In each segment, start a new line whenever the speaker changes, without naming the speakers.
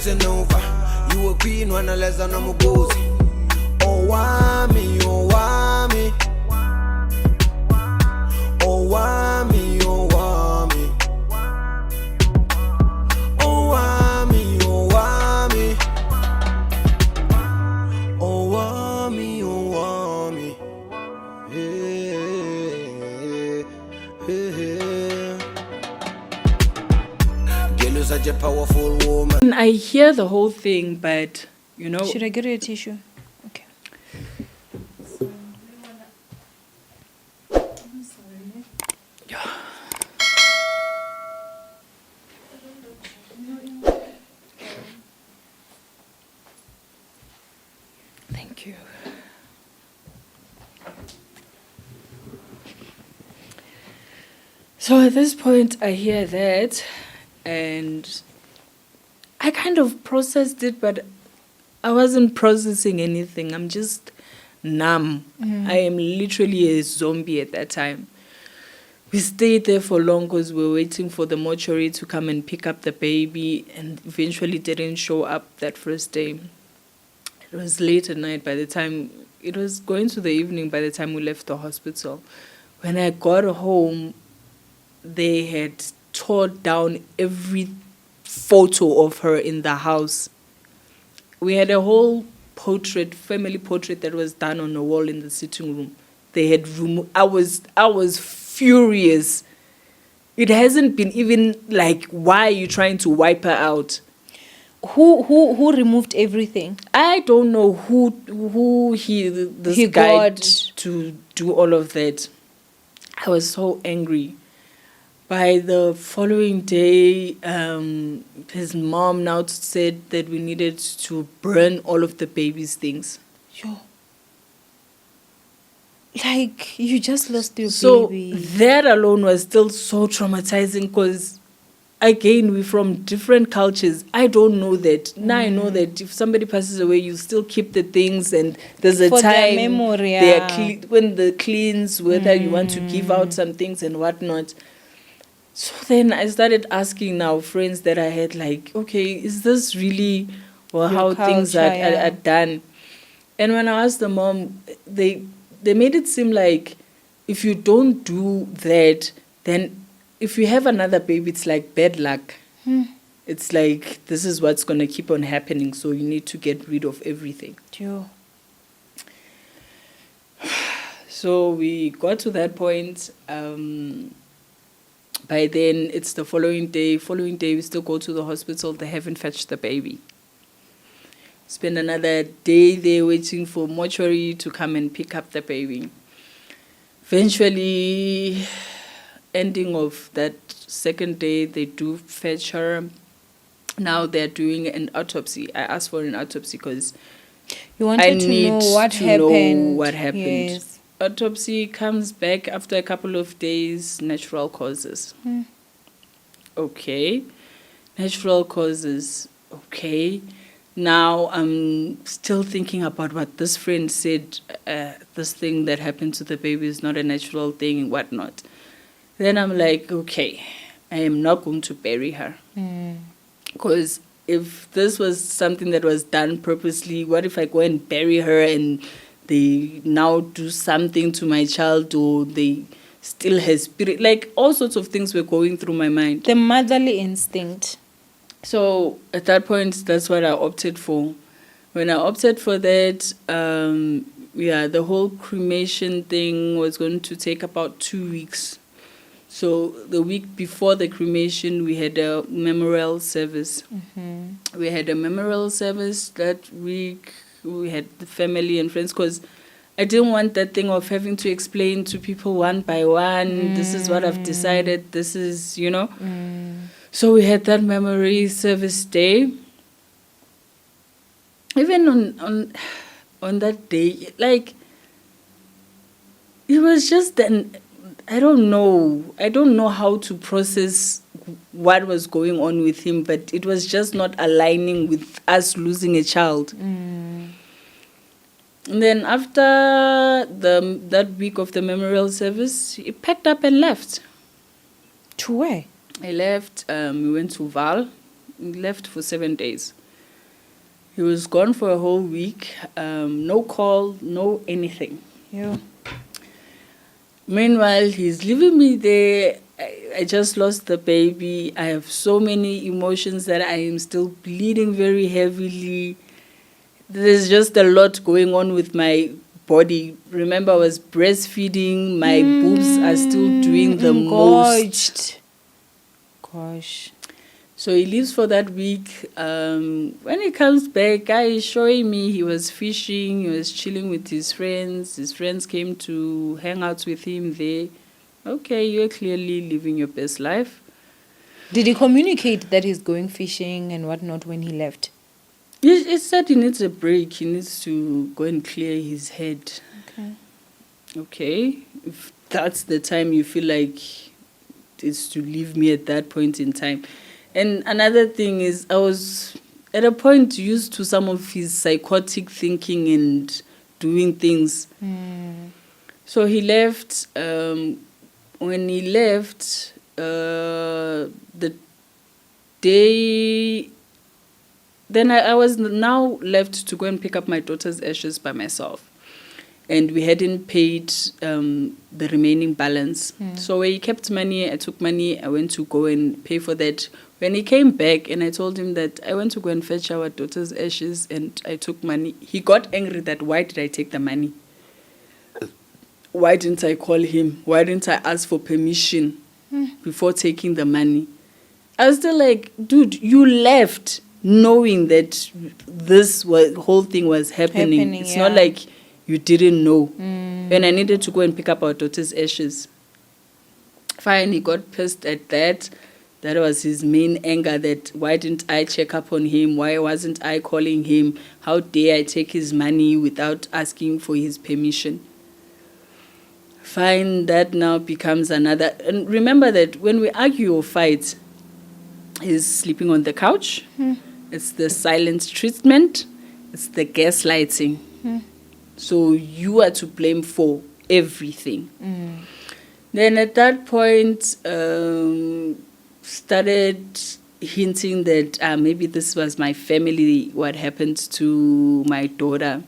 listen over. You a queen when I less than I'm a gozy. Owamie, Owamie. Owamie, Owamie. Owamie, Owamie. Owamie, Owamie. Girl, you're such a powerful woman.
I hear the whole thing, but you know.
Should I get you a tissue? Okay.
Thank you. So at this point, I hear that, and I kind of processed it, but I wasn't processing anything. I'm just numb. I am literally a zombie at that time. We stayed there for long because we were waiting for the mortuary to come and pick up the baby, and eventually didn't show up that first day. It was late at night by the time, it was going to the evening by the time we left the hospital. When I got home, they had tore down every photo of her in the house. We had a whole portrait, family portrait that was done on the wall in the sitting room. They had removed. I was furious. It hasn't been even like, why are you trying to wipe her out?
Who removed everything?
I don't know who he got to do all of that. I was so angry. By the following day, his mom now said that we needed to burn all of the baby's things.
Yo. Like, you just lost your baby.
So that alone was still so traumatizing because, again, we're from different cultures. I don't know that. Now I know that if somebody passes away, you still keep the things, and there's a
For
time
their memory,
they are when they cleanse, whether you want to give out some things and whatnot. So then I started asking now friends that I had, like, okay, is this really how things are done? And when I asked the mom, they made it seem like if you don't do that, then if you have another baby, it's like bad luck. It's like this is what's going to keep on happening, so you need to get rid of everything.
Yo.
So we got to that point. By then, it's the following day. Following day, we still go to the hospital. They haven't fetched the baby. Spend another day there waiting for mortuary to come and pick up the baby. Eventually, ending of that second day, they do fetch her. Now they're doing an autopsy. I asked for an autopsy because
you wanted to know what happened.
Yes. Autopsy comes back after a couple of days, natural causes. Okay. Natural causes. Okay. Now I'm still thinking about what this friend said, this thing that happened to the baby is not a natural thing and whatnot. Then I'm like, okay, I am not going to bury her. Because if this was something that was done purposely, what if I go and bury her and they now do something to my child, or they still has spirit? Like, all sorts of things were going through my mind.
The motherly instinct.
So at that point, that's what I opted for. When I opted for that, the whole cremation thing was going to take about 2 weeks. So the week before the cremation, we had a memorial service. We had a memorial service that week. We had the family and friends, because I didn't want that thing of having to explain to people one by one, this is what I've decided, this is, So we had that memory service day. Even on that day, like, it was just then, I don't know how to process what was going on with him, but it was just not aligning with us losing a child. And then after that week of the memorial service, he packed up and left.
To where?
He left. We went to Val. We left for 7 days. He was gone for a whole week. No call, no anything.
Yeah.
Meanwhile, he's leaving me there. I just lost the baby. I have so many emotions that I am still bleeding very heavily. There's just a lot going on with my body. Remember, I was breastfeeding. My boobs are still doing the most.
Gosh.
So he leaves for that week. When he comes back, guy is showing me he was fishing. He was chilling with his friends. His friends came to hang out with him there. Okay, you're clearly living your best life.
Did he communicate that he's going fishing and whatnot when he left?
He said he needs a break. He needs to go and clear his head. Okay. If that's the time you feel like it's to leave me at that point in time. And another thing is I was at a point used to some of his psychotic thinking and doing things. So he left. When he left, the day... Then I was now left to go and pick up my daughter's ashes by myself. And we hadn't paid the remaining balance. So he kept money, I took money, I went to go and pay for that. When he came back and I told him that I went to go and fetch our daughter's ashes and I took money, he got angry that why did I take the money? Why didn't I call him? Why didn't I ask for permission before taking the money? I was still like, dude, you left knowing that whole thing was happening. It's not like you didn't know. And I needed to go and pick up our daughter's ashes. Fine, he got pissed at that. That was his main anger, that why didn't I check up on him? Why wasn't I calling him? How dare I take his money without asking for his permission? Fine, that now becomes another. And remember that when we argue or fight, he's sleeping on the couch. It's the silent treatment. It's the gaslighting. So you are to blame for everything. Then at that point, started hinting that maybe this was my family, what happened to my daughter.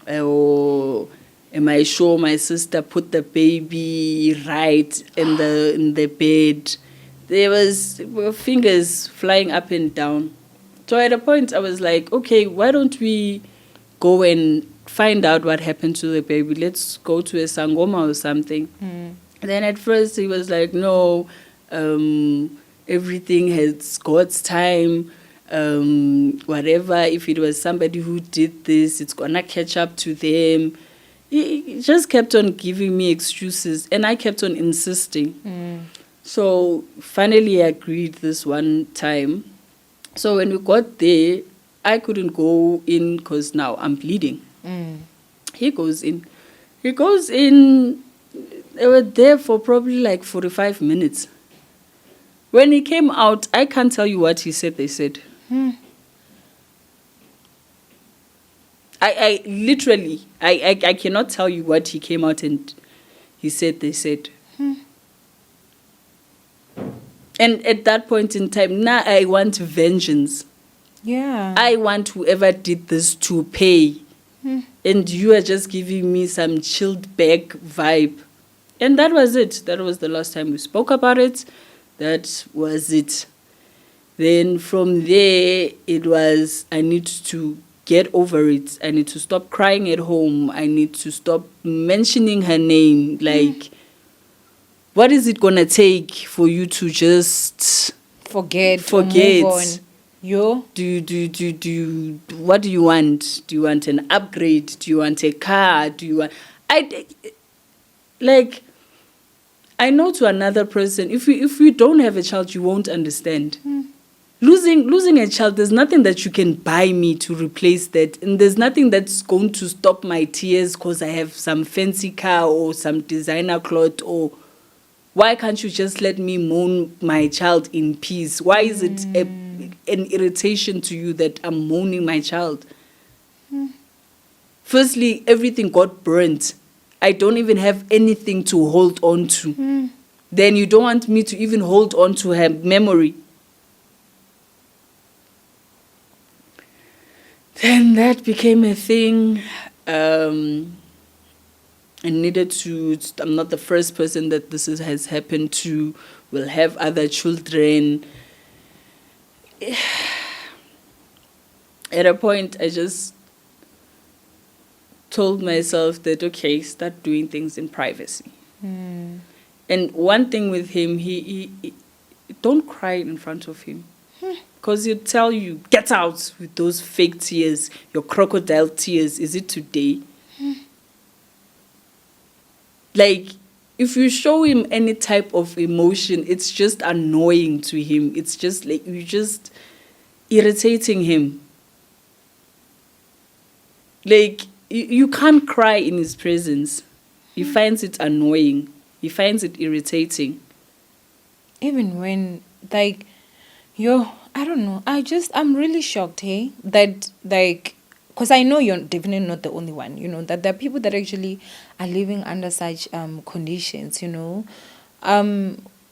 Or am I sure my sister put the baby right in the bed? There were fingers flying up and down. So at a point I was like, okay, why don't we go and find out what happened to the baby? Let's go to a sangoma or something. Then at first he was like, no, everything has God's time. Whatever, if it was somebody who did this, it's gonna catch up to them. He just kept on giving me excuses and I kept on insisting. So finally I agreed this one time. So when we got there, I couldn't go in because now I'm bleeding. He goes in. They were there for probably like 45 minutes. When he came out, I can't tell you what he said, they said. I literally, I cannot tell you what he came out and he said, they said. And at that point in time, now I want vengeance.
Yeah.
I want whoever did this to pay. And you are just giving me some chilled back vibe. And that was it. That was the last time we spoke about it. That was it. Then from there, it was, I need to get over it. I need to stop crying at home. I need to stop mentioning her name. Like, what is it going to take for you to just
forget? Move on. Yo.
What do you want? Do you want an upgrade? Do you want a car? Do you want... I know to another person, if you don't have a child, you won't understand. Losing a child, there's nothing that you can buy me to replace that. And there's nothing that's going to stop my tears because I have some fancy car or some designer cloth. Or why can't you just let me mourn my child in peace? Why is it an irritation to you that I'm mourning my child? Firstly, everything got burnt. I don't even have anything to hold on to. Then you don't want me to even hold on to her memory. And that became a thing. I needed to, I'm not the first person that has happened to, will have other children. At a point, I just told myself that, okay, start doing things in privacy. And one thing with him, he don't cry in front of him. Because he'll tell you, get out with those fake tears, your crocodile tears. Is it today? Like, if you show him any type of emotion, it's just annoying to him. It's just like, you're just irritating him. Like, you can't cry in his presence. He finds it annoying. He finds it irritating.
Even when, like, I don't know. I'm really shocked, hey? That, like, because I know you're definitely not the only one, you know, that there are people that actually are living under such conditions, you know.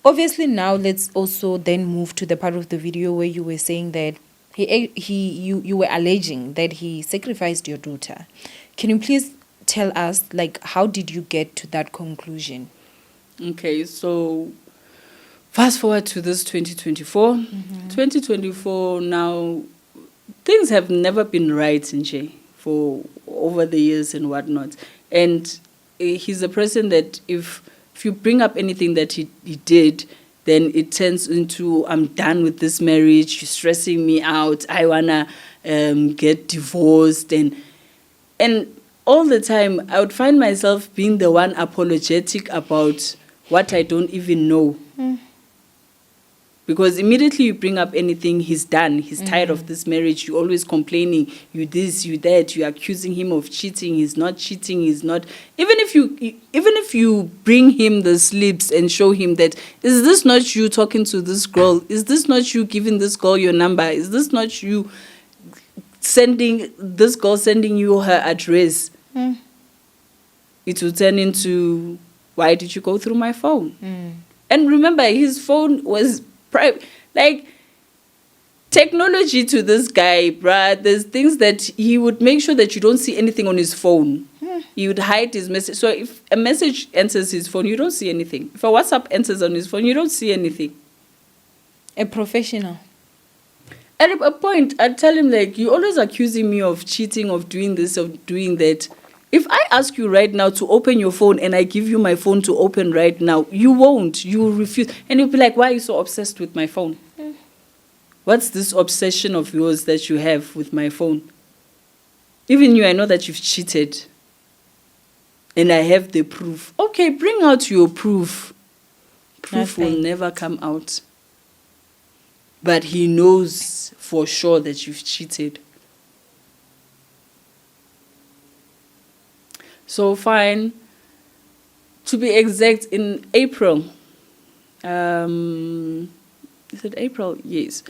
Obviously, now let's also then move to the part of the video where you were saying that you were alleging that he sacrificed your daughter. Can you please tell us, like, how did you get to that conclusion?
Okay, so fast forward to this 2024. 2024 now, things have never been right in Jay for over the years and whatnot. And he's a person that if you bring up anything that he did, then it turns into, I'm done with this marriage, you're stressing me out, I wanna get divorced. And all the time, I would find myself being the one apologetic about what I don't even know. Because immediately you bring up anything, he's done. He's tired of this marriage. You're always complaining. You this, you that. You're accusing him of cheating. He's not cheating. He's not. Even if you bring him the slips and show him that, is this not you talking to this girl? Is this not you giving this girl your number? Is this not you sending you her address? It will turn into, why did you go through my phone? And remember, his phone was like, technology to this guy, bruh. There's things that he would make sure that you don't see anything on his phone. He would hide his message. So if a message enters his phone, you don't see anything. If a WhatsApp enters on his phone, you don't see anything.
A professional.
At a point, I'd tell him, like, you're always accusing me of cheating, of doing this, of doing that. If I ask you right now to open your phone and I give you my phone to open right now, you won't. You will refuse. And you'll be like, why are you so obsessed with my phone? What's this obsession of yours that you have with my phone? Even you, I know that you've cheated. And I have the proof. Okay, bring out your proof. Proof will never come out. But he knows for sure that you've cheated. So fine, to be exact, in April, is it April? Yes.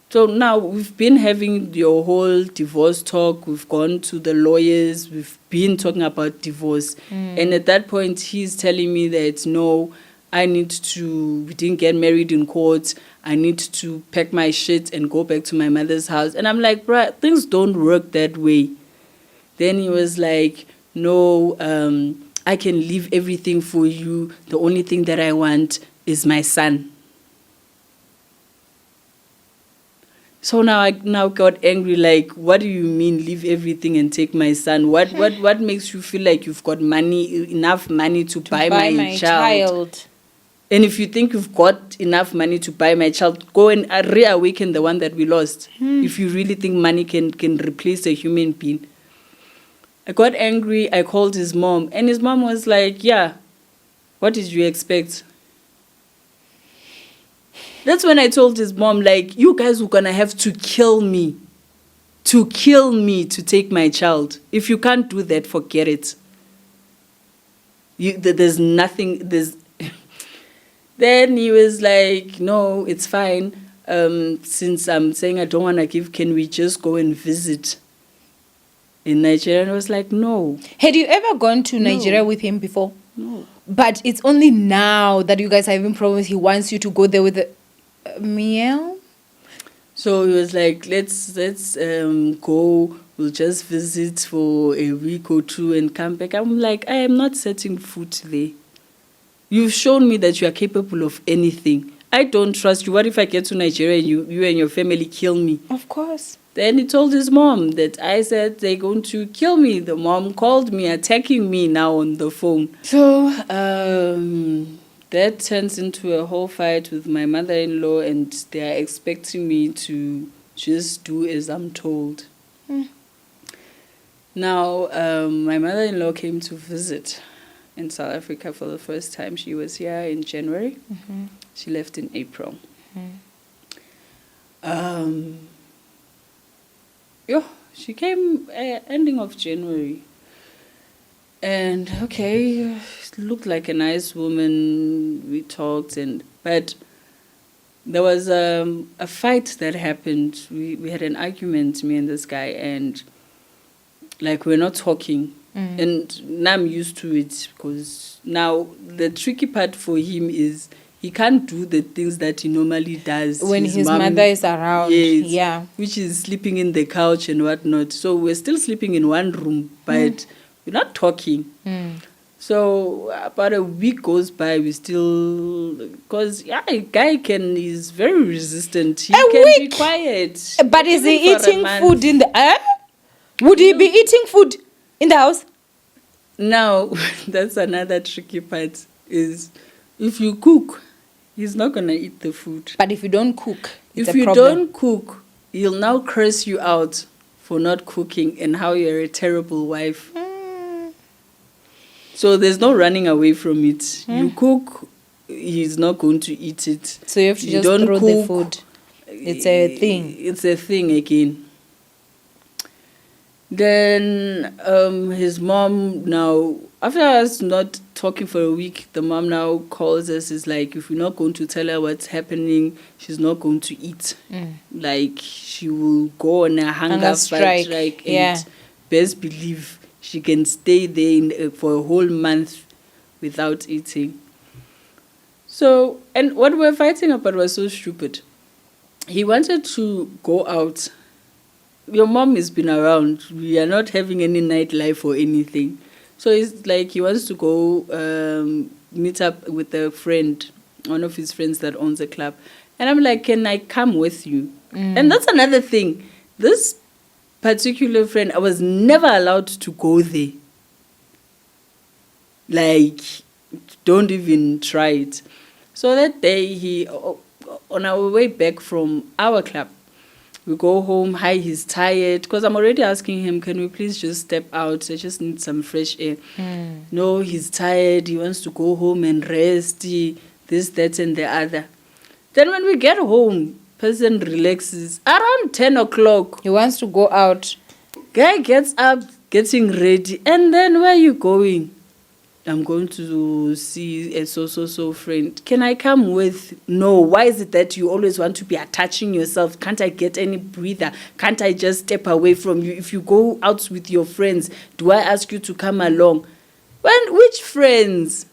So now we've been having your whole divorce talk. We've gone to the lawyers. We've been talking about divorce. And at that point, he's telling me that, no, we didn't get married in court. I need to pack my shit and go back to my mother's house. And I'm like, bruh, things don't work that way. Then he was like, no, I can leave everything for you. The only thing that I want is my son. So now I got angry, like, what do you mean leave everything and take my son? What makes you feel like you've got enough money to buy my child? And if you think you've got enough money to buy my child, go and reawaken the one that we lost. If you really think money can replace a human being. I got angry, I called his mom, and his mom was like, yeah, what did you expect? That's when I told his mom, like, you guys were going to have to kill me to take my child. If you can't do that, forget it. There's nothing, Then he was like, no, it's fine. Since I'm saying I don't want to give, can we just go and visit in Nigeria? And I was like, no.
Had you ever gone to Nigeria with him before?
No.
But it's only now that you guys are having problems. He wants you to go there with the meow.
So he was like, let's go. We'll just visit for a week or two and come back. I'm like, I am not setting foot there. You've shown me that you are capable of anything. I don't trust you. What if I get to Nigeria and you and your family kill me?
Of course.
Then he told his mom that I said they're going to kill me. The mom called me, attacking me now on the phone. So that turns into a whole fight with my mother-in-law, and they're expecting me to just do as I'm told. Now, my mother-in-law came to visit in South Africa for the first time. She was here in January. She left in April. She came ending of January. And okay, she looked like a nice woman. We talked, but there was a fight that happened. We had an argument, me and this guy, and like we're not talking. And now I'm used to it, because now the tricky part for him is he can't do the things that he normally does
when his mother is around.
Yes,
yeah,
which is sleeping in the couch and whatnot. So we're still sleeping in one room, but we're not talking. So about a week goes by, we still, because a guy is very resistant. He can be quiet.
But is he eating food in the? Would he be eating food in the house?
Now, that's another tricky part, is if you cook, he's not going to eat the food.
But if you don't cook, it's
if
a
you
problem.
don't cook, he'll now curse you out for not cooking and how you're a terrible wife. So there's no running away from it. You cook, he's not going to eat it.
So you have to just throw the food. It's a thing.
It's a thing again. Then his mom now, after us not talking for a week, the mom now calls us. Is like, if we're not going to tell her what's happening, she's not going to eat. Like, she will go on a hunger
strike.
And best believe she can stay there for a whole month without eating. So, and what we're fighting about was so stupid. He wanted to go out. Your mom has been around. We are not having any nightlife or anything. So it's like he wants to go meet up with a friend, one of his friends that owns a club. And I'm like, can I come with you? And that's another thing. This particular friend, I was never allowed to go there. Like, don't even try it. So that day, on our way back from our club, we go home. Hi, he's tired. Because I'm already asking him, can we please just step out? I just need some fresh air. No, he's tired. He wants to go home and rest. This, that, and the other. Then when we get home, person relaxes. Around 10 o'clock.
He wants to go out.
Guy gets up, getting ready. And then where are you going? I'm going to see a so friend. Can I come with? No. Why is it that you always want to be attaching yourself? Can't I get any breather? Can't I just step away from you? If you go out with your friends, do I ask you to come along? Which friends?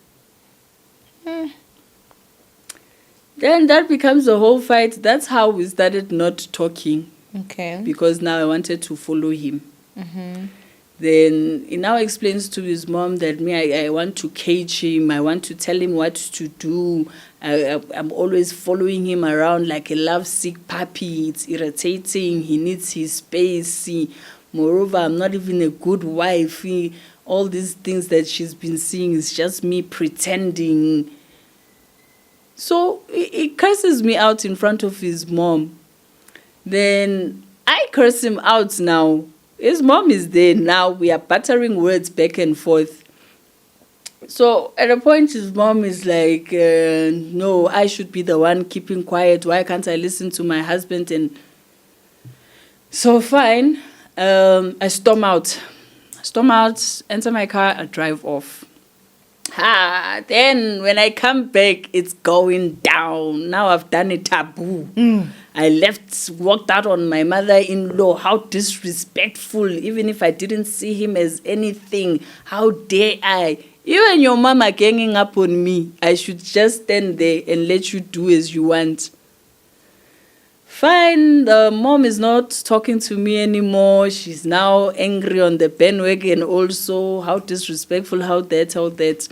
Then that becomes a whole fight. That's how we started not talking.
Okay.
Because now I wanted to follow him. Then he now explains to his mom that I want to cage him. I want to tell him what to do. I'm always following him around like a lovesick puppy. It's irritating. He needs his space. Moreover, I'm not even a good wife. All these things that she's been seeing is just me pretending. So he curses me out in front of his mom. Then I curse him out now. His mom is there now. We are battering words back and forth. So at a point, his mom is like, no, I should be the one keeping quiet. Why can't I listen to my husband? And so fine, I storm out, enter my car, I drive off. Then when I come back, it's going down. Now I've done a taboo. I walked out on my mother-in-law. How disrespectful. Even if I didn't see him as anything, how dare I? You and your mom are ganging up on me. I should just stand there and let you do as you want. fine, the mom is not talking to me anymore. She's now angry on the bandwagon also. How disrespectful, how that.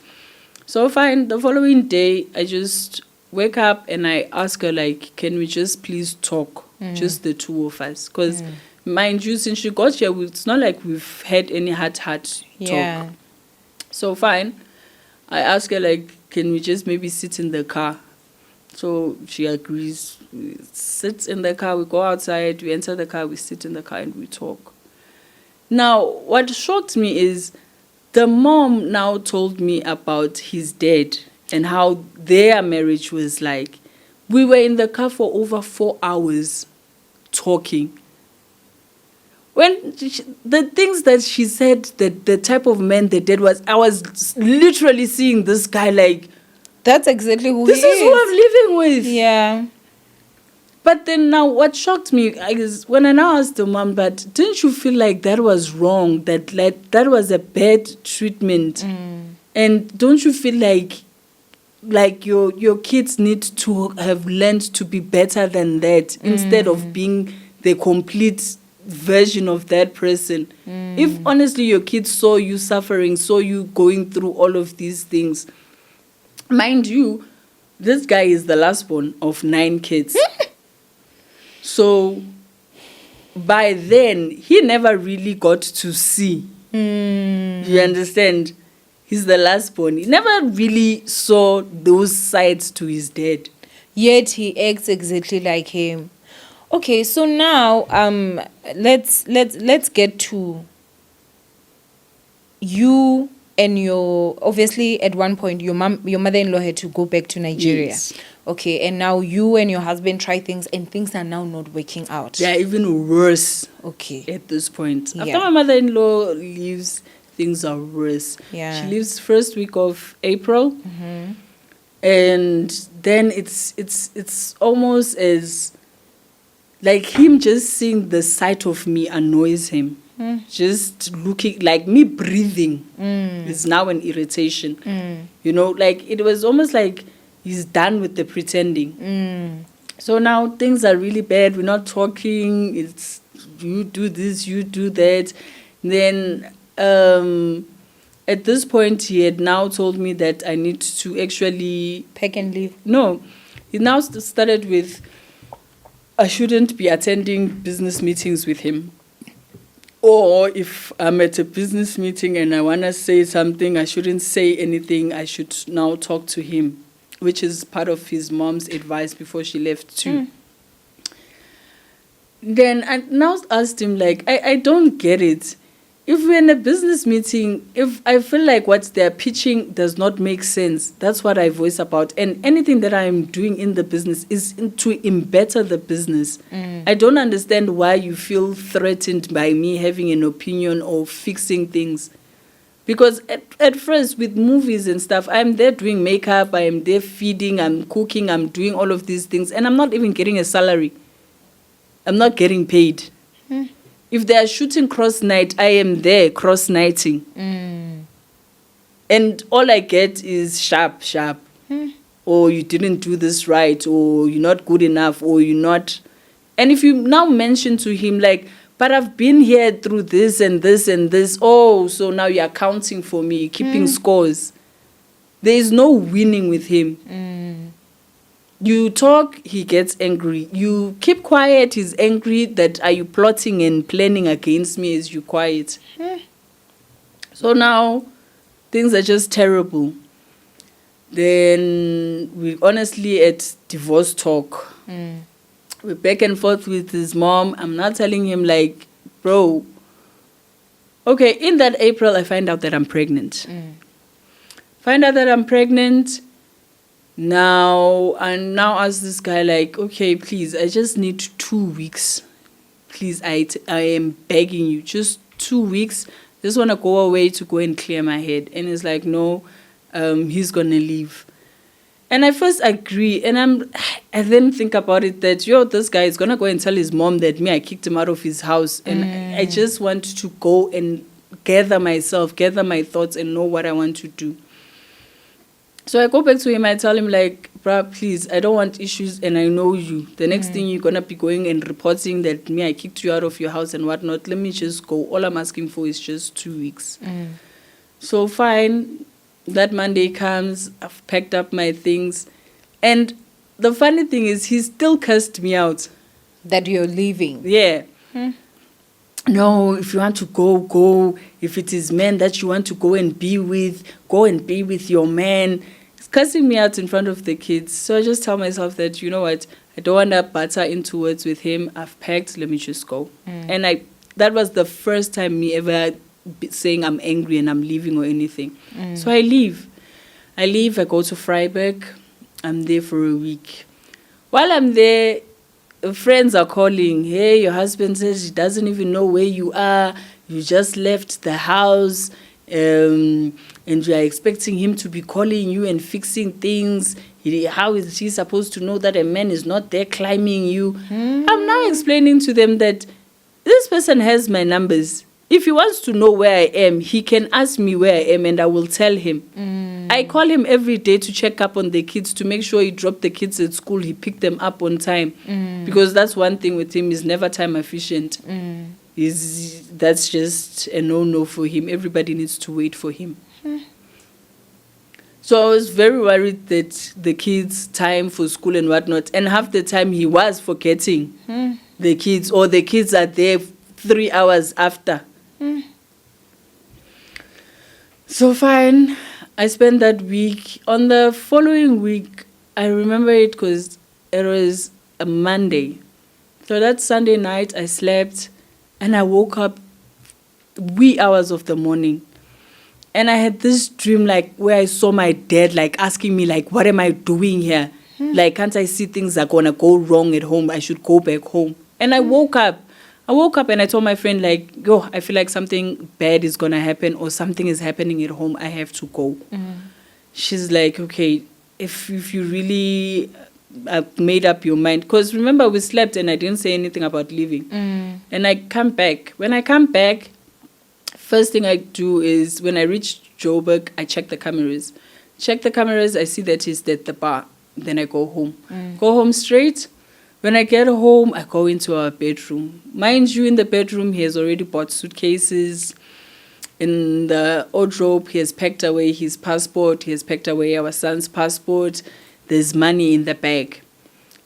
So fine, the following day, I just wake up and I ask her, like, can we just please talk? Just the two of us. Because, mind you, since she got here, it's not like we've had any heart-to-heart talk. So fine, I ask her, like, can we just maybe sit in the car? So she agrees. We sit in the car, we go outside, we enter the car, we sit in the car and we talk. Now, what shocked me is the mom now told me about his dad and how their marriage was like. We were in the car for over 4 hours talking. The things that she said, that the type of man the dad was, I was literally seeing this guy like,
that's exactly who he is.
This is who I'm living with.
Yeah.
But then now what shocked me is when I now asked the mom, but didn't you feel like that was wrong, that was a bad treatment? And don't you feel like your kids need to have learned to be better than that instead of being the complete version of that person? If honestly your kids saw you suffering, saw you going through all of these things, mind you, this guy is the last born of 9 kids. So by then, he never really got to see. You understand? He's the last born. He never really saw those sides to his dad.
Yet he acts exactly like him. Okay, so now let's get to you and your, obviously at one point your mother-in-law had to go back to Nigeria.
Yes.
Okay, and now you and your husband try things and things are now not working out.
They're even worse.
Okay.
At this point.
Yeah.
After my mother-in-law leaves, things are worse.
Yeah.
She leaves first week of April. And then it's almost as like him just seeing the sight of me annoys him. Just looking, like me breathing is now an irritation. You know, like it was almost like he's done with the pretending. So now things are really bad. We're not talking. It's you do this, you do that. Then at this point, he had now told me that I need to actually
pack and leave.
No, he now started with I shouldn't be attending business meetings with him. Or if I'm at a business meeting and I want to say something, I shouldn't say anything. I should now talk to him, which is part of his mom's advice before she left too. Then I now asked him, like, I don't get it. If we're in a business meeting, if I feel like what they're pitching does not make sense, that's what I voice about. And anything that I'm doing in the business is to better the business. I don't understand why you feel threatened by me having an opinion or fixing things. Because at first, with movies and stuff, I'm there doing makeup, I am there feeding, I'm cooking, I'm doing all of these things, and I'm not even getting a salary. I'm not getting paid. If they are shooting cross-night, I am there cross-nighting. And all I get is sharp. Or you didn't do this right, or you're not good enough, or you're not... And if you now mention to him, like, but I've been here through this and this and this. Oh, so now you're counting for me, keeping scores. There is no winning with him. You talk, he gets angry. You keep quiet, he's angry. That are you plotting and planning against me as you quiet? So now, things are just terrible. Then we honestly at divorce talk. We're back and forth with his mom. I'm not telling him, like, bro, okay, in that April, I find out that I'm pregnant. Now, and now ask this guy, like, okay, please, I just need 2 weeks. Please, I am begging you, just 2 weeks. Just want to go away to go and clear my head. And he's like, no, he's going to leave. And I first agree, and I then think about it that, this guy is going to go and tell his mom that I kicked him out of his house. And I just want to go and gather my thoughts and know what I want to do. So I go back to him, I tell him like, bruh, please, I don't want issues and I know you. The next thing you're going to be going and reporting that I kicked you out of your house and whatnot. Let me just go. All I'm asking for is just 2 weeks. So fine, that Monday comes, I've packed up my things. And the funny thing is, he still cursed me out.
That you're leaving.
Yeah. No, if you want to go, go. If it is men that you want to go and be with, go and be with your man. It's cursing me out in front of the kids. So I just tell myself that, you know what, I don't want to butter into words with him. I've packed, let me just go. And that was the first time me ever saying I'm angry and I'm leaving or anything. So I leave. I go to Freiburg. I'm there for a week. While I'm there, friends are calling. Hey, your husband says he doesn't even know where you are. You just left the house, and you are expecting him to be calling you and fixing things. How is he supposed to know that a man is not there climbing you? I'm now explaining to them that this person has my numbers. If he wants to know where I am, he can ask me where I am and I will tell him. I call him every day to check up on the kids, to make sure he dropped the kids at school, he picked them up on time. Because that's one thing with him, he's never time efficient. That's just a no-no for him. Everybody needs to wait for him. So I was very worried that the kids' time for school and whatnot, and half the time he was forgetting the kids, or the kids are there 3 hours after. So fine, I spent that week. On the following week, I remember it because it was a Monday. So that Sunday night, I slept and I woke up wee hours of the morning. And I had this dream like where I saw my dad like asking me like, what am I doing here? Like, can't I see things are going to go wrong at home? I should go back home. And I woke up and I told my friend, like, yo, I feel like something bad is going to happen or something is happening at home. I have to go. She's like, okay, if you really made up your mind. Because remember, we slept and I didn't say anything about leaving. And I come back. When I come back, first thing I do is when I reach Joburg, I check the cameras. I see that he's at the bar. Then I go home. Go home straight. When I get home, I go into our bedroom. Mind you, in the bedroom, he has already bought suitcases. In the wardrobe, he has packed away his passport. He has packed away our son's passport. There's money in the bag.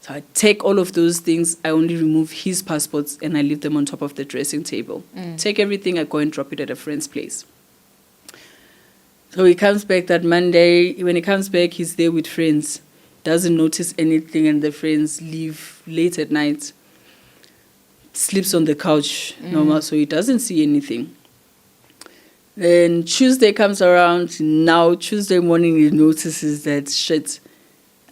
So I take all of those things. I only remove his passports and I leave them on top of the dressing table. Take everything, I go and drop it at a friend's place. So he comes back that Monday. When he comes back, he's there with friends. Doesn't notice anything, and the friends leave late at night. Sleeps on the couch, normal, so he doesn't see anything. Then Tuesday comes around. Now Tuesday morning, he notices that shit.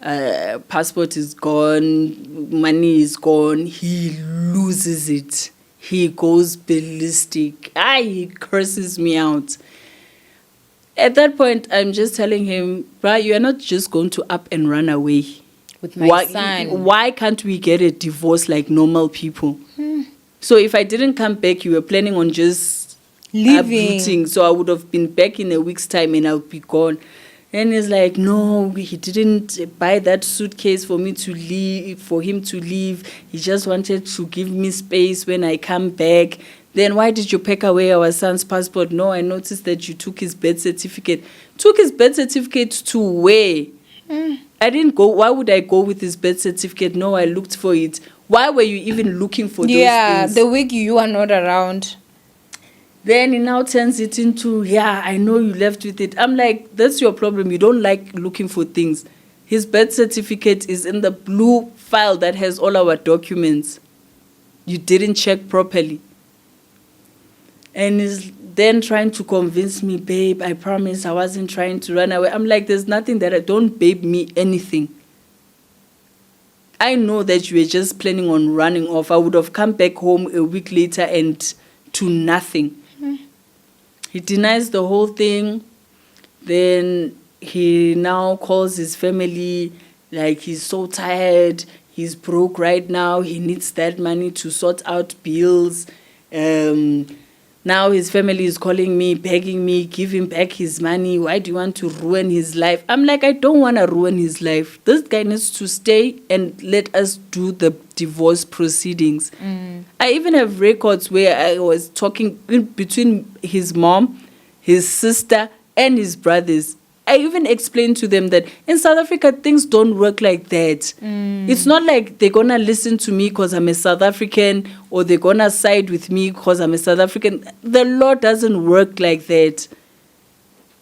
Passport is gone, money is gone. He loses it. He goes ballistic. He curses me out. At that point, I'm just telling him, bruh, you are not just going to up and run away.
With my son.
Why can't we get a divorce like normal people? So if I didn't come back, you were planning on just
leaving.
So I would have been back in a week's time and I'll be gone. And he's like, no, he didn't buy that suitcase for me to leave, for him to leave. He just wanted to give me space when I come back. Then why did you pack away our son's passport? No, I noticed that you took his birth certificate. Took his birth certificate to where? I didn't go. Why would I go with his birth certificate? No, I looked for it. Why were you even looking for those things?
Yeah, the week you are not around.
Then he now turns it into, I know you left with it. I'm like, that's your problem. You don't like looking for things. His birth certificate is in the blue file that has all our documents. You didn't check properly. And he's then trying to convince me, babe, I promise I wasn't trying to run away. I'm like, there's nothing that don't babe me anything. I know that you were just planning on running off. I would have come back home a week later and to nothing. He denies the whole thing. Then he now calls his family, like he's so tired. He's broke right now. He needs that money to sort out bills. Now his family is calling me, begging me, give him back his money. Why do you want to ruin his life? I'm like, I don't want to ruin his life. This guy needs to stay and let us do the divorce proceedings. I even have records where I was talking between his mom, his sister, and his brothers. I even explained to them that in South Africa, things don't work like that. It's not like they're going to listen to me because I'm a South African, or they're going to side with me because I'm a South African. The law doesn't work like that.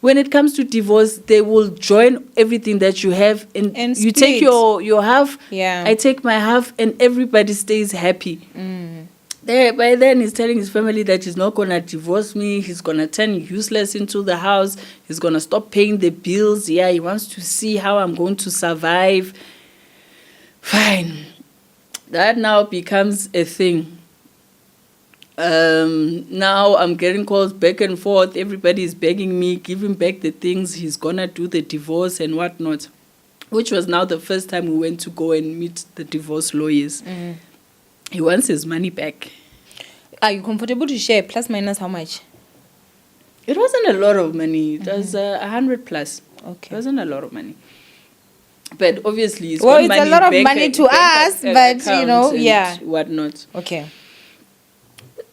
When it comes to divorce, they will join everything that you have, and you
split.
take your half,
Yeah.
I take my half, and everybody stays happy. By then, he's telling his family that he's not going to divorce me. He's going to turn useless into the house. He's going to stop paying the bills. Yeah, he wants to see how I'm going to survive. Fine. That now becomes a thing. Now I'm getting calls back and forth. Everybody is begging me, give him back the things. He's going to do the divorce and whatnot. Which was now the first time we went to go and meet the divorce lawyers. He wants his money back.
Are you comfortable to share plus minus how much?
It wasn't a lot of money. It was 100 plus.
Okay.
It wasn't a lot of money. But obviously, it's
Well,
got
it's
money,
a lot of
bank
money to us, but, you know,
accounts and
yeah.
whatnot.
Okay.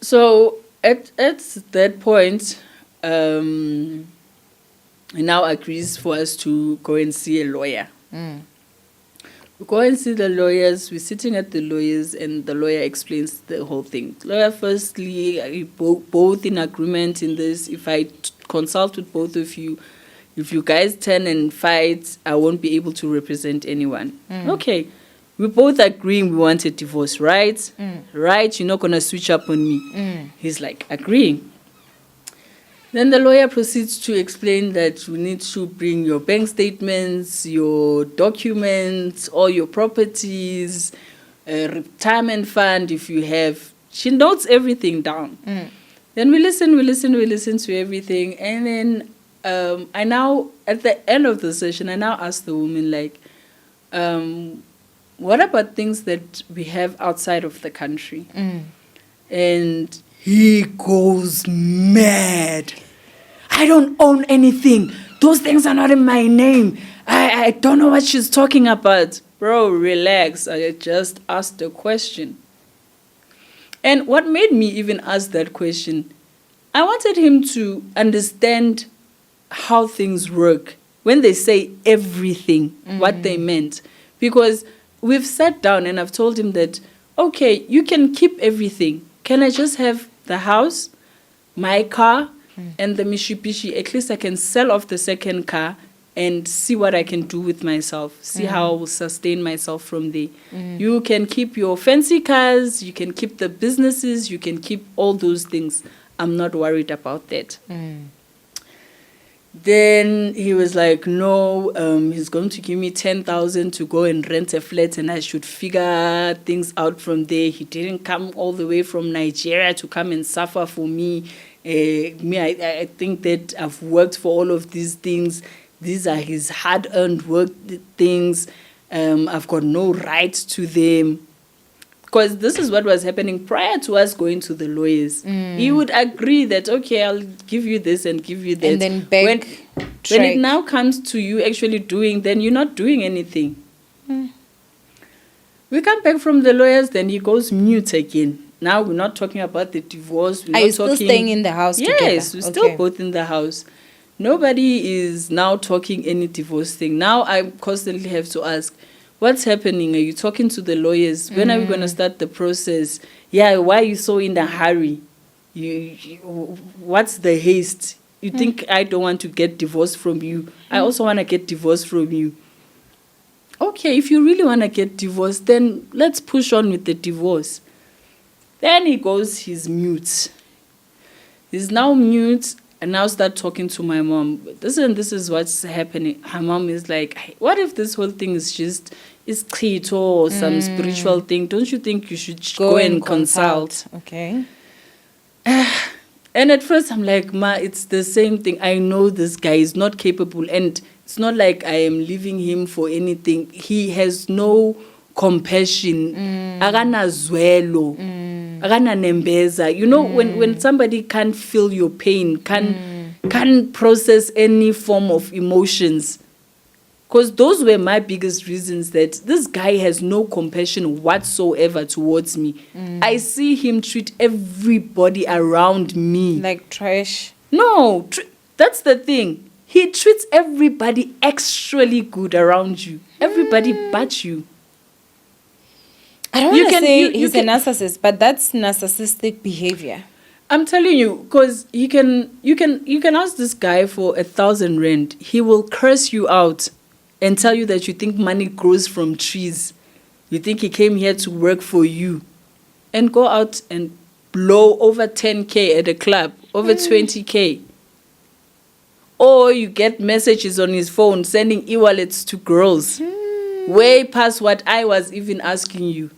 So at that point, he now agrees for us to go and see a lawyer. We go and see the lawyers. We're sitting at the lawyers, and the lawyer explains the whole thing. Lawyer, firstly, both in agreement in this. If I consult with both of you, if you guys turn and fight, I won't be able to represent anyone. Okay. We both agreeing we want a divorce, right? Right? You're not going to switch up on me. He's like, agreeing. Then the lawyer proceeds to explain that we need to bring your bank statements, your documents, all your properties, a retirement fund if you have. She notes everything down. Then we listen to everything. And then I now, at the end of the session, I now ask the woman, like, what about things that we have outside of the country? And he goes mad. I don't own anything. Those things are not in my name. I don't know what she's talking about. Bro, relax. I just asked a question. And what made me even ask that question, I wanted him to understand how things work. When they say everything, what they meant. Because we've sat down and I've told him that, okay, you can keep everything. Can I just have the house, my car, and the Mitsubishi? At least I can sell off the second car and see what I can do with myself, see how I will sustain myself from there. You can keep your fancy cars, you can keep the businesses, you can keep all those things. I'm not worried about that. Then he was like, no, he's going to give me 10,000 to go and rent a flat and I should figure things out from there. He didn't come all the way from Nigeria to come and suffer for me. I think that I've worked for all of these things. These are his hard-earned work things. I've got no right to them. Because this is what was happening prior to us going to the lawyers. He would agree that, okay, I'll give you this and give you that.
And then beg,
when it now comes to you actually doing, then you're not doing anything. We come back from the lawyers, then he goes mute again. Now we're not talking about the divorce.
Are you still staying in the house together?
Yes, we're still both in the house. Nobody is now talking any divorce thing. Now I constantly have to ask, what's happening? Are you talking to the lawyers? When are we going to start the process? Yeah, why are you so in a hurry? What's the haste? You think I don't want to get divorced from you? I also want to get divorced from you. Okay, if you really want to get divorced, then let's push on with the divorce. Then he's mute. He's now mute and now start talking to my mom. This is what's happening. Her mom is like, what if this whole thing is just, is Qito or some spiritual thing? Don't you think you should go and consult?
Okay.
And at first I'm like, Ma, it's the same thing. I know this guy is not capable and it's not like I am leaving him for anything. He has no compassion. Aganazwelo. akananembeza. You know, when somebody can't feel your pain, can't process any form of emotions. Because those were my biggest reasons that this guy has no compassion whatsoever towards me. I see him treat everybody around me
like trash.
No, that's the thing. He treats everybody extremely good around you. Everybody but you.
I don't want to say he's a narcissist, but that's narcissistic behavior.
I'm telling you, because you can ask this guy for 1,000 rand. He will curse you out and tell you that you think money grows from trees. You think he came here to work for you. And go out and blow over 10K at a club, over 20K. Or you get messages on his phone sending e-wallets to girls. Way past what I was even asking you.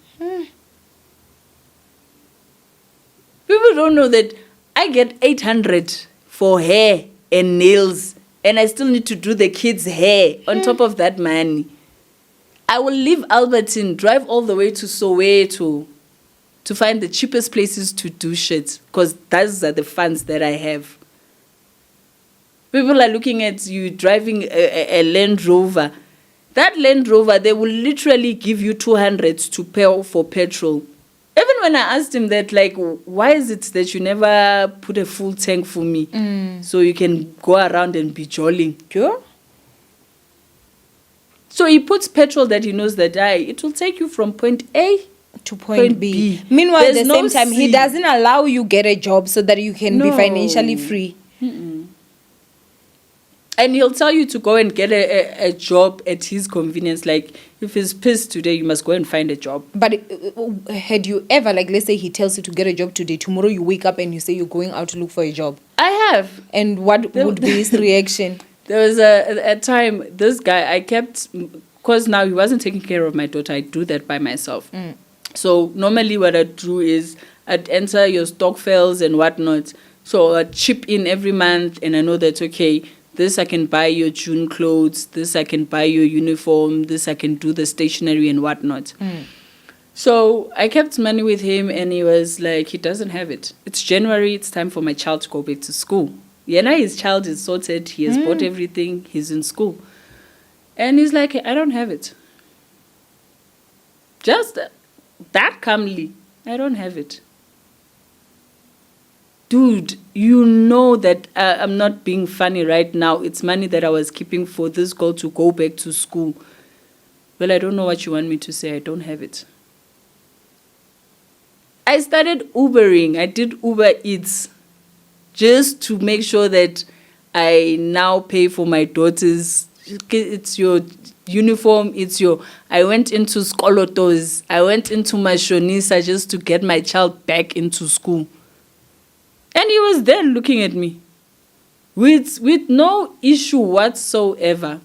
People don't know that I get 800 for hair and nails, and I still need to do the kids' hair on top of that money. I will leave Albertine, drive all the way to Soweto to find the cheapest places to do shit, because those are the funds that I have. People are looking at you driving a Land Rover. That Land Rover, they will literally give you 200 to pay for petrol. Even when I asked him that, like, why is it that you never put a full tank for me so you can go around and be jolling?
Sure.
So he puts petrol that he knows that it will take you from point A
to point B. Meanwhile,
There's
at the same time, he doesn't allow you get a job so that you can be financially free.
And he'll tell you to go and get a job at his convenience. Like, if he's pissed today, you must go and find a job.
But had you ever, like, let's say he tells you to get a job today, tomorrow you wake up and you say you're going out to look for a job?
I have.
And what would be his reaction?
There was a time, this guy, I kept, because now he wasn't taking care of my daughter, I do that by myself. So normally what I do is I'd enter your stock files and whatnot. So I'd chip in every month, and I know that, okay, this I can buy your June clothes, this I can buy your uniform, this I can do the stationery and whatnot. So I kept money with him, and he was like, he doesn't have it. It's January, it's time for my child to go back to school. Yeah, now his child is sorted, he has bought everything, he's in school. And he's like, I don't have it. Just that calmly, I don't have it. Dude, you know that I'm not being funny right now. It's money that I was keeping for this girl to go back to school. Well, I don't know what you want me to say. I don't have it. I started Ubering. I did Uber Eats just to make sure that I now pay for my daughter's. It's your uniform. I went into Skolotos. I went into Mashonisa just to get my child back into school. And he was there looking at me with no issue whatsoever.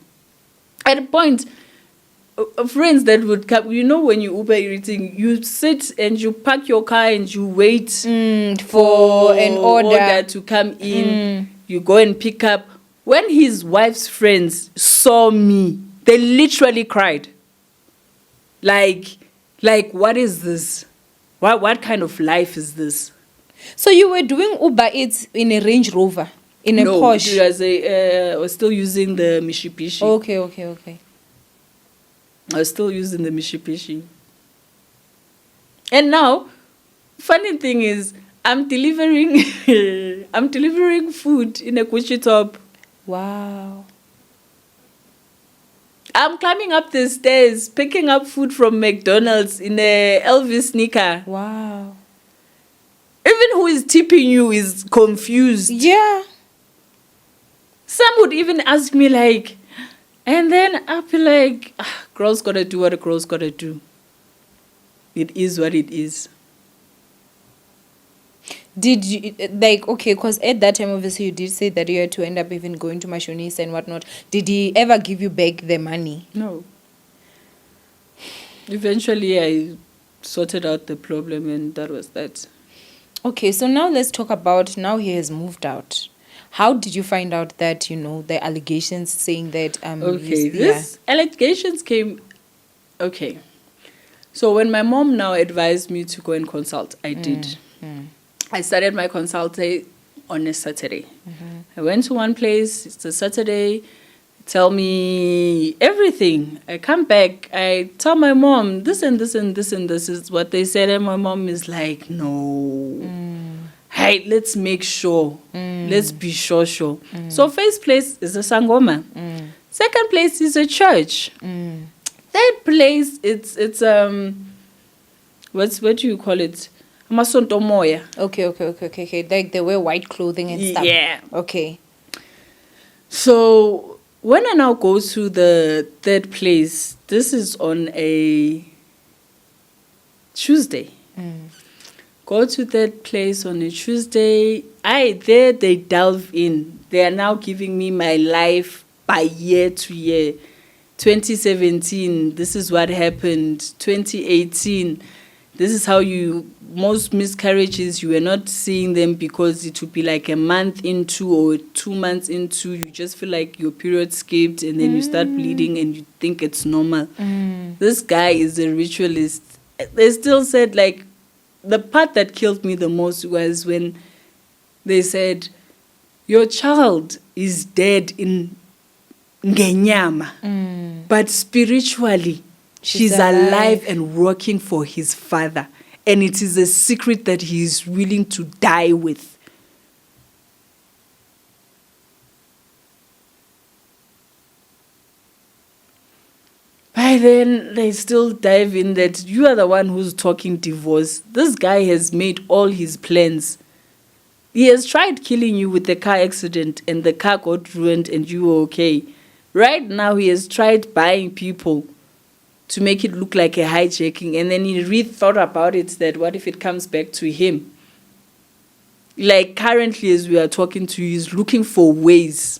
At a point, friends that would come, you know, when you Uber eating, you sit and you park your car and you wait for an order to come in. You go and pick up. When his wife's friends saw me, they literally cried. Like, what is this? What kind of life is this?
So you were doing Uber Eats in a Range Rover, in a Porsche?
No, I was still using the Mitsubishi.
Okay.
I was still using the Mitsubishi. And now, funny thing is, I'm delivering food in a Gucci top.
Wow.
I'm climbing up the stairs, picking up food from McDonald's in a Elvis sneaker.
Wow.
Even who is tipping you is confused.
Yeah.
Some would even ask me like, and then I'll be like, girl's gotta do what a girl's gotta do. It is what it is.
Did you, like, okay, because at that time, obviously, you did say that you had to end up even going to Mashonisa and whatnot. Did he ever give you back the money?
No. Eventually, I sorted out the problem, and that was that. Okay,
so now let's talk about, now he has moved out. How did you find out that, the allegations saying that...
allegations came... Okay. So when my mom now advised me to go and consult, I did. I started my consultation on a Saturday. I went to one place, it's a Saturday, tell me everything. I come back, I tell my mom, this and this and this and this is what they said, and my mom is like, no. Hey, let's make sure. Let's be sure. So first place is a Sangoma. Second place is a church. Third place, it's what do you call it? Amasonto moya.
Okay. Like they wear white clothing and stuff.
Yeah.
Okay.
So when I now go to the third place, this is on a Tuesday. Go to that place on a Tuesday. There they delve in. They are now giving me my life by year to year. 2017, this is what happened. 2018, this is how most miscarriages, you were not seeing them because it would be like a month into or 2 months into, you just feel like your period skipped and then you start bleeding and you think it's normal. This guy is a ritualist. They still said, like, the part that killed me the most was when they said, your child is dead in Ngenyama, but spiritually, she's alive and working for his father. And it is a secret that he is willing to die with. By then, they still dive in that you are the one who's talking divorce. This guy has made all his plans. He has tried killing you with the car accident and the car got ruined and you were okay. Right now, he has tried buying people to make it look like a hijacking, and then he rethought about it that what if it comes back to him? Like currently as we are talking to you, he's looking for ways.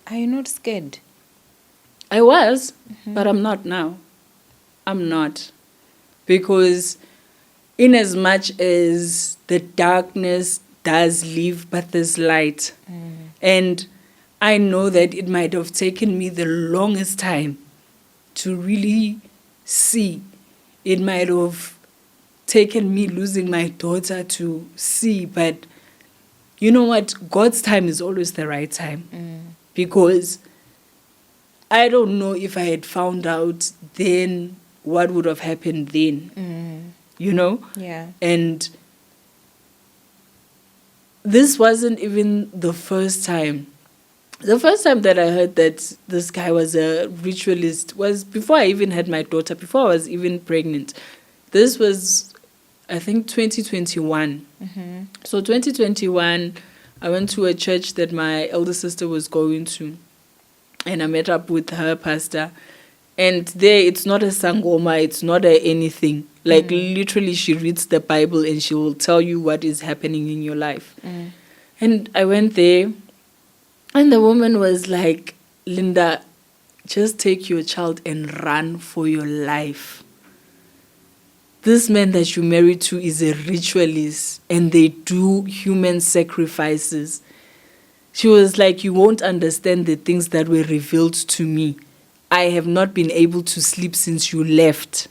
Are you not scared?
I was, but I'm not now. I'm not. Because in as much as the darkness does leave, but there's light. And I know that it might have taken me the longest time to really see. It might have taken me losing my daughter to see. But you know what? God's time is always the right time. Because I don't know if I had found out then what would have happened then. You know?
Yeah.
And this wasn't even the first time. The first time that I heard that this guy was a ritualist was before I even had my daughter, before I was even pregnant. This was, I think, 2021. So 2021, I went to a church that my elder sister was going to. And I met up with her pastor. And there, it's not a sangoma, it's not a anything. Like, literally, she reads the Bible and she will tell you what is happening in your life. And I went there. And the woman was like, Linda, just take your child and run for your life. This man that you married to is a ritualist and they do human sacrifices. She was like, you won't understand the things that were revealed to me. I have not been able to sleep since you left.